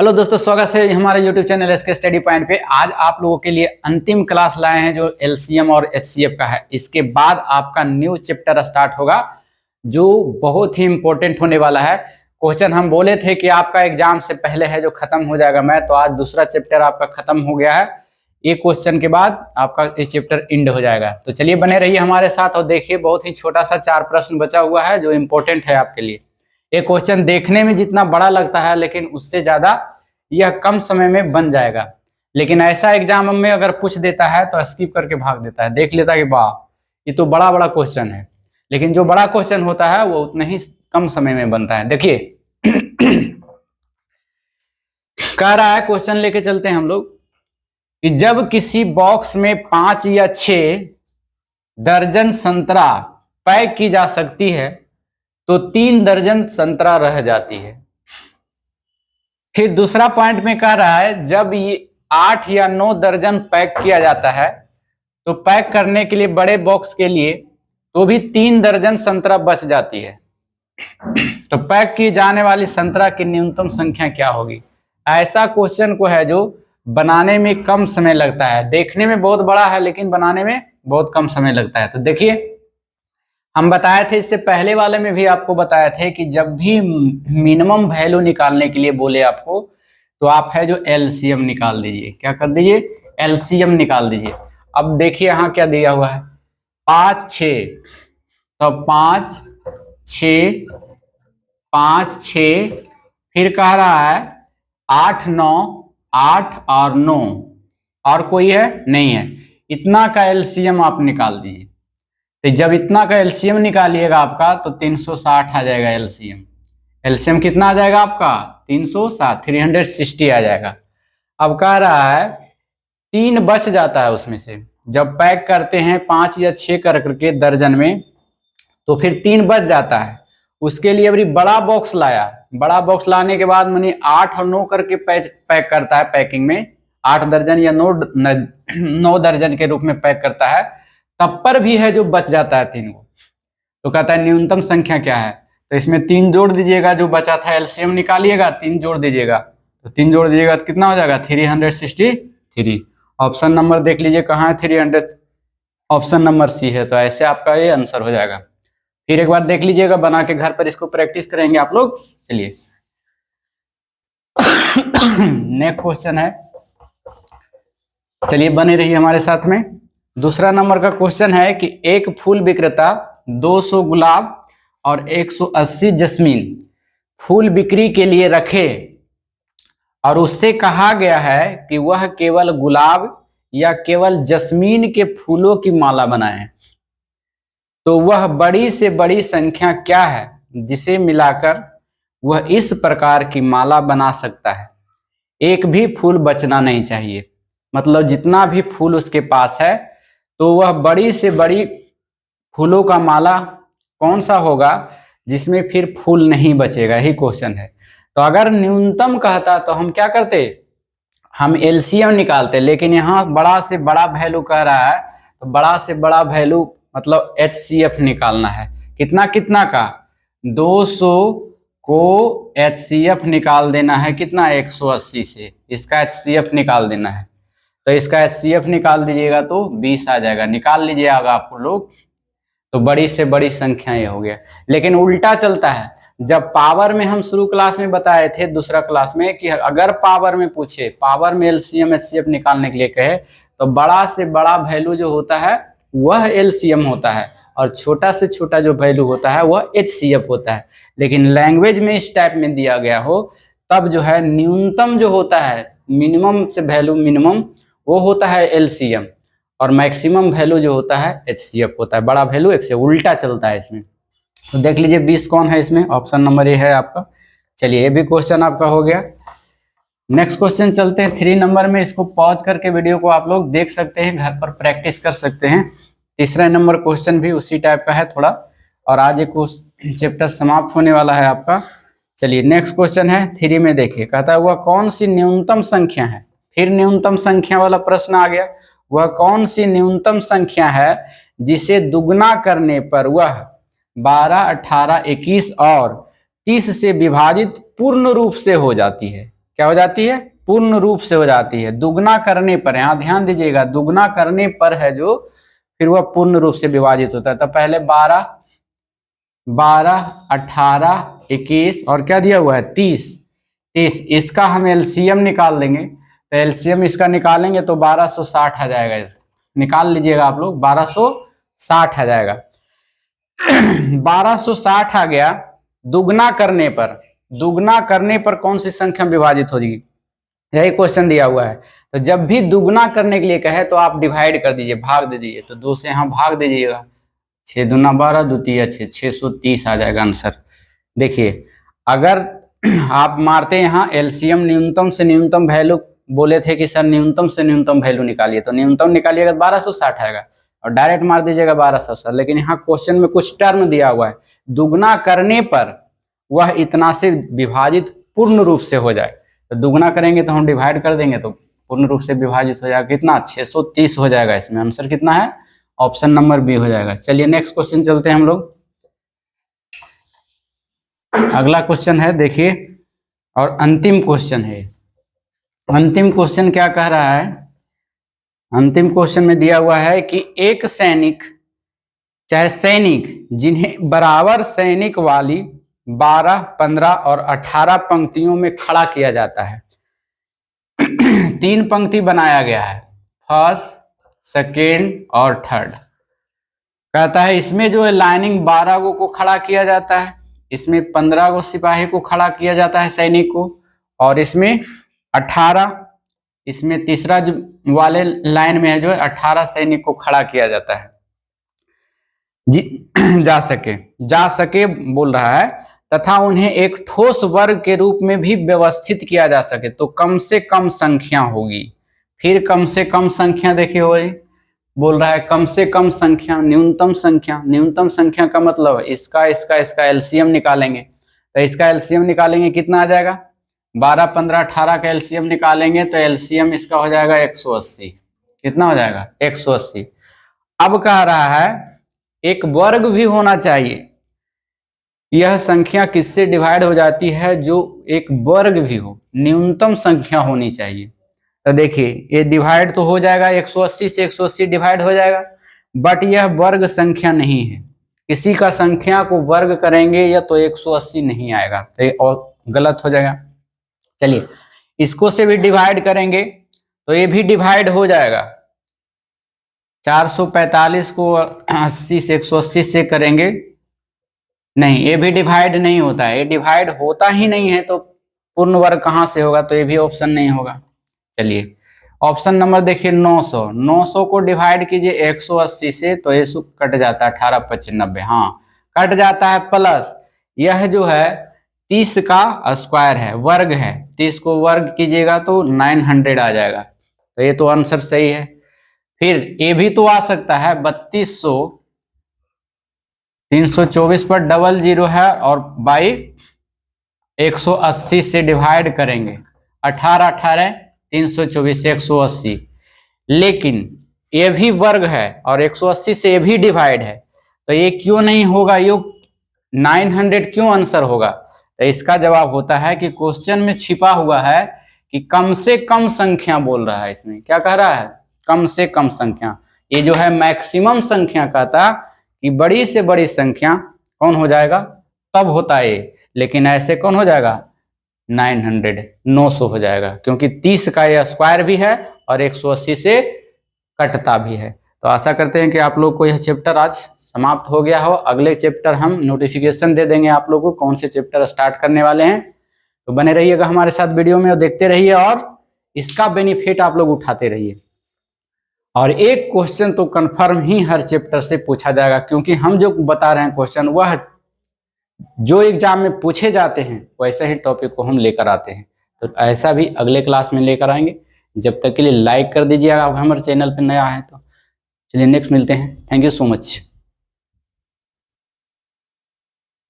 Hello दोस्तों, स्वागत है हमारे YouTube channel SK study point पे। आज आप लोगों के लिए अंतिम क्लास लाए हैं जो एलसीएम और एचसीएफ का है। इसके बाद आपका न्यू चैप्टर स्टार्ट होगा जो बहुत ही इंपॉर्टेंट होने वाला है। क्वेश्चन हम बोले थे कि आपका एग्जाम से पहले है जो खत्म हो जाएगा मैथ, तो आज दूसरा चैप्टर आपका खत्म हो गया है। एक क्वेश्चन के बाद आपका ये चैप्टर एंड हो जाएगा। तो चलिए बने रहिए हमारे साथ और देखिए, बहुत ही छोटा सा 4 प्रश्न बचा हुआ है जो इम्पोर्टेंट है आपके लिए। ये क्वेश्चन देखने में जितना बड़ा लगता है लेकिन उससे ज्यादा यह कम समय में बन जाएगा। लेकिन ऐसा एग्जाम में अगर पूछ देता है तो स्किप करके भाग देता है, देख लेता है कि वाह ये तो बड़ा बड़ा क्वेश्चन है। लेकिन जो बड़ा क्वेश्चन होता है वो उतने ही कम समय में बनता है। देखिए कह रहा है, क्वेश्चन लेके चलते हैं हम लोग कि जब किसी बॉक्स में 5 या 6 दर्जन संतरा पैक की जा सकती है तो 3 दर्जन संतरा रह जाती है। फिर दूसरा पॉइंट में कह रहा है जब ये 8 या 9 दर्जन पैक किया जाता है तो पैक करने के लिए बड़े बॉक्स के लिए तो भी 3 दर्जन संतरा बच जाती है। तो पैक की जाने वाली संतरा की न्यूनतम संख्या क्या होगी? ऐसा क्वेश्चन को है जो बनाने में कम समय लगता है। देखने में बहुत बड़ा है लेकिन बनाने में बहुत कम समय लगता है। तो देखिए, हम बताए थे इससे पहले वाले में भी आपको बताए थे कि जब भी मिनिमम वैल्यू निकालने के लिए बोले आपको तो आप है जो एलसीएम निकाल दीजिए। क्या कर दीजिए? एलसीएम निकाल दीजिए। अब देखिए यहाँ क्या दिया हुआ है, 5 6, तो 5 6 5 6, फिर कह रहा है 8 9, 8 और 9, और कोई है नहीं है। इतना का एलसीएम आप निकाल दीजिए। तो जब इतना का एलसीएम निकालिएगा आपका तो 360 आ जाएगा एलसीएम। एलसीएम कितना आ जाएगा आपका? 360, 360 आ जाएगा। अब कह रहा है 3 बच जाता है उसमें से। जब पैक करते हैं 5 या 6 करके दर्जन में तो फिर 3 बच जाता है। उसके लिए अभी बड़ा बॉक्स लाया। बड़ा बॉक्स लाने के बाद मैंने 8 और 9 करके पैक करता है। पैकिंग में 8 दर्जन या 9 दर्जन के रूप में पैक करता है, तब पर भी है जो बच जाता है 3 को। तो कहता है न्यूनतम संख्या क्या है? तो इसमें 3 जोड़ दीजिएगा, जो बचा था एलसीएम निकालिएगा, 3 जोड़ दीजिएगा। तो 3 जोड़ दीजिएगा तो कितना हो जाएगा? 363। ऑप्शन नंबर देख लीजिए कहाँ है 300, ऑप्शन नंबर सी है। तो ऐसे आपका ये आंसर हो जाएगा। फिर एक बार देख लीजिएगा, बना के घर पर इसको प्रैक्टिस करेंगे आप लोग। चलिए नेक्स्ट क्वेश्चन है, चलिए बने रहिए हमारे साथ में। दूसरा नंबर का क्वेश्चन है कि एक फूल विक्रेता 200 गुलाब और 180 जस्मीन फूल बिक्री के लिए रखे और उससे कहा गया है कि वह केवल गुलाब या केवल जस्मीन के फूलों की माला बनाए, तो वह बड़ी से बड़ी संख्या क्या है जिसे मिलाकर वह इस प्रकार की माला बना सकता है? एक भी फूल बचना नहीं चाहिए। मतलब जितना भी फूल उसके पास है तो वह बड़ी से बड़ी फूलों का माला कौन सा होगा जिसमें फिर फूल नहीं बचेगा, यही क्वेश्चन है। तो अगर न्यूनतम कहता तो हम क्या करते? हम एलसीएम निकालते। लेकिन यहाँ बड़ा से बड़ा वैल्यू कह रहा है तो बड़ा से बड़ा वैल्यू मतलब एचसीएफ निकालना है। कितना कितना का? 200 को एचसीएफ निकाल देना है। कितना? 180 से इसका एचसीएफ निकाल देना है। तो इसका एचसीएफ निकाल दीजिएगा तो 20 आ जाएगा। निकाल लीजिएगा आप लोग। तो बड़ी से बड़ी संख्या ये हो गया। लेकिन उल्टा चलता है। जब पावर में हम शुरू क्लास में बताए थे, दूसरा क्लास में, कि अगर पावर में पूछे, पावर में एलसीएम एचसीएफ निकालने के लिए कहे तो बड़ा से बड़ा वैल्यू जो होता है वह एलसीएम होता है और छोटा से छोटा जो वैल्यू होता है वह एचसीएफ होता है। लेकिन लैंग्वेज में इस टाइप में दिया गया हो तब जो है न्यूनतम जो होता है, मिनिमम से वैल्यू मिनिमम, वो होता है एलसीएम और मैक्सिमम वैल्यू जो होता है एचसीएफ होता है। बड़ा वैल्यू एक से उल्टा चलता है इसमें। तो देख लीजिए 20 कौन है इसमें? ऑप्शन नंबर ए है आपका। चलिए ये भी क्वेश्चन आपका हो गया। नेक्स्ट क्वेश्चन चलते हैं 3 नंबर में। इसको पॉज करके वीडियो को आप लोग देख सकते हैं, घर पर प्रैक्टिस कर सकते हैं। तीसरा नंबर क्वेश्चन भी उसी टाइप का है थोड़ा, और आज एक चैप्टर समाप्त होने वाला है आपका। चलिए नेक्स्ट क्वेश्चन है 3 में। देखिए कहता है वह कौन सी न्यूनतम संख्या है? फिर न्यूनतम संख्या वाला प्रश्न आ गया। वह कौन सी न्यूनतम संख्या है जिसे दुगना करने पर वह 12, 18, 21 और 30 से विभाजित पूर्ण रूप से हो जाती है? क्या हो जाती है, पूर्ण रूप से हो जाती है। दुगना करने पर, यहाँ ध्यान दीजिएगा, दुगना करने पर है जो, फिर वह पूर्ण रूप से विभाजित होता है। तो पहले 12, 18, 21 और क्या दिया हुआ है 30, इसका हम एलसीएम निकाल देंगे। तो एलसीएम इसका निकालेंगे तो 1260 आ जाएगा। निकाल लीजिएगा आप लोग, 1260 आ जाएगा। 1260 आ गया। दुगना करने पर कौन सी संख्या विभाजित होगी, यही क्वेश्चन दिया हुआ है। तो जब भी दुगना करने के लिए कहे तो आप डिवाइड कर दीजिए, भाग दे दीजिए। तो 2 से यहाँ भाग दीजिएगा, 6 दूना 12, द्वितीय 6, 630 आ जाएगा आंसर। देखिए अगर आप मारते हैं यहाँ एलसीएम, न्यूनतम से न्यूनतम वैल्यू बोले थे कि सर न्यूनतम से न्यूनतम वैल्यू निकालिए, तो न्यूनतम निकालिएगा 1260 आएगा और डायरेक्ट मार दीजिएगा 1260। लेकिन यहाँ क्वेश्चन में कुछ टर्म दिया हुआ है, दुगना करने पर वह इतना से विभाजित पूर्ण रूप से हो जाए। तो दुगना करेंगे तो हम डिवाइड कर देंगे तो पूर्ण रूप से विभाजित हो जाएगा। कितना, 630 हो जाएगा। इसमें आंसर कितना है, ऑप्शन नंबर बी हो जाएगा। चलिए नेक्स्ट क्वेश्चन चलते हैं हम लोग। अगला क्वेश्चन है देखिए, और अंतिम क्वेश्चन है। अंतिम क्वेश्चन क्या कह रहा है, अंतिम क्वेश्चन में दिया हुआ है कि एक सैनिक, चाहे सैनिक जिन्हें बराबर सैनिक वाली 12, 15 और 18 पंक्तियों में खड़ा किया जाता है। 3 पंक्ति बनाया गया है, फर्स्ट, सेकेंड और थर्ड। कहता है इसमें जो है लाइनिंग 12 को खड़ा किया जाता है, इसमें 15 सिपाही को खड़ा किया जाता है सैनिक को, और इसमें 18, इसमें तीसरा जो वाले लाइन में है जो है 18 सैनिक को खड़ा किया जाता है। जा सके बोल रहा है, तथा उन्हें एक ठोस वर्ग के रूप में भी व्यवस्थित किया जा सके तो कम से कम संख्या होगी। फिर कम से कम संख्या देखिए हो रही, बोल रहा है कम से कम संख्या, न्यूनतम संख्या। न्यूनतम संख्या का मतलब इसका एलसीएम निकालेंगे। तो इसका एलसीएम निकालेंगे कितना आ जाएगा, 12, 15, 18 का एलसीएम निकालेंगे तो एलसीएम इसका हो जाएगा 180। कितना हो जाएगा, 180। अब कह रहा है एक वर्ग भी होना चाहिए। यह संख्या किससे डिवाइड हो जाती है, जो एक वर्ग भी हो, न्यूनतम संख्या होनी चाहिए। तो देखिए ये डिवाइड तो हो जाएगा, 180 से 180 डिवाइड हो जाएगा, बट यह वर्ग संख्या नहीं है। किसी का संख्या को वर्ग करेंगे या तो 180 नहीं आएगा, तो ये और गलत हो जाएगा। चलिए इसको से भी डिवाइड करेंगे तो ये भी डिवाइड हो जाएगा। 445 को 80 से 180 से करेंगे, नहीं ये भी डिवाइड नहीं होता है, ये डिवाइड होता ही नहीं है तो पूर्ण वर्ग कहां से होगा, तो ये भी ऑप्शन नहीं होगा। चलिए ऑप्शन नंबर देखिए 900, 900 को डिवाइड कीजिए 180 से तो ये कट जाता है 18×5 90, हाँ कट जाता है, प्लस यह जो है 30 का स्क्वायर है, वर्ग है, 30 को वर्ग कीजिएगा तो 900 आ जाएगा। तो ये तो आंसर सही है। फिर ये भी तो आ सकता है 3200, 324 पर डबल जीरो है और बाई 180 से डिवाइड करेंगे, 18, 18, 324, 180। लेकिन ये भी वर्ग है और 180 से ये भी डिवाइड है, तो ये क्यों नहीं होगा, ये 900 क्यों आंसर होगा। तो इसका जवाब होता है कि क्वेश्चन में छिपा हुआ है कि कम से कम संख्या बोल रहा है। इसमें क्या कह रहा है, कम से कम संख्या। ये जो है मैक्सिमम संख्या कहता कि बड़ी से बड़ी संख्या कौन हो जाएगा, तब होता है ये, लेकिन ऐसे कौन हो जाएगा 900 हो जाएगा, क्योंकि 30 का ये स्क्वायर भी है और 180 से कटता भी है। तो आशा करते हैं कि आप लोग को यह चैप्टर आज समाप्त हो गया हो। अगले चैप्टर हम नोटिफिकेशन दे देंगे आप लोगों को कौन से चैप्टर स्टार्ट करने वाले हैं। तो बने रहिएगा हमारे साथ वीडियो में और देखते रहिए और इसका बेनिफिट आप लोग उठाते रहिए। और एक क्वेश्चन तो कंफर्म ही हर चैप्टर से पूछा जाएगा, क्योंकि हम जो बता रहे हैं क्वेश्चन वह जो एग्जाम में पूछे जाते हैं वैसे ही टॉपिक को हम लेकर आते हैं। तो ऐसा भी अगले क्लास में लेकर आएंगे। जब तक के लिए लाइक कर दीजिए, आप हमारे चैनल पर नया है तो। चलिए नेक्स्ट मिलते हैं। Thank you so much.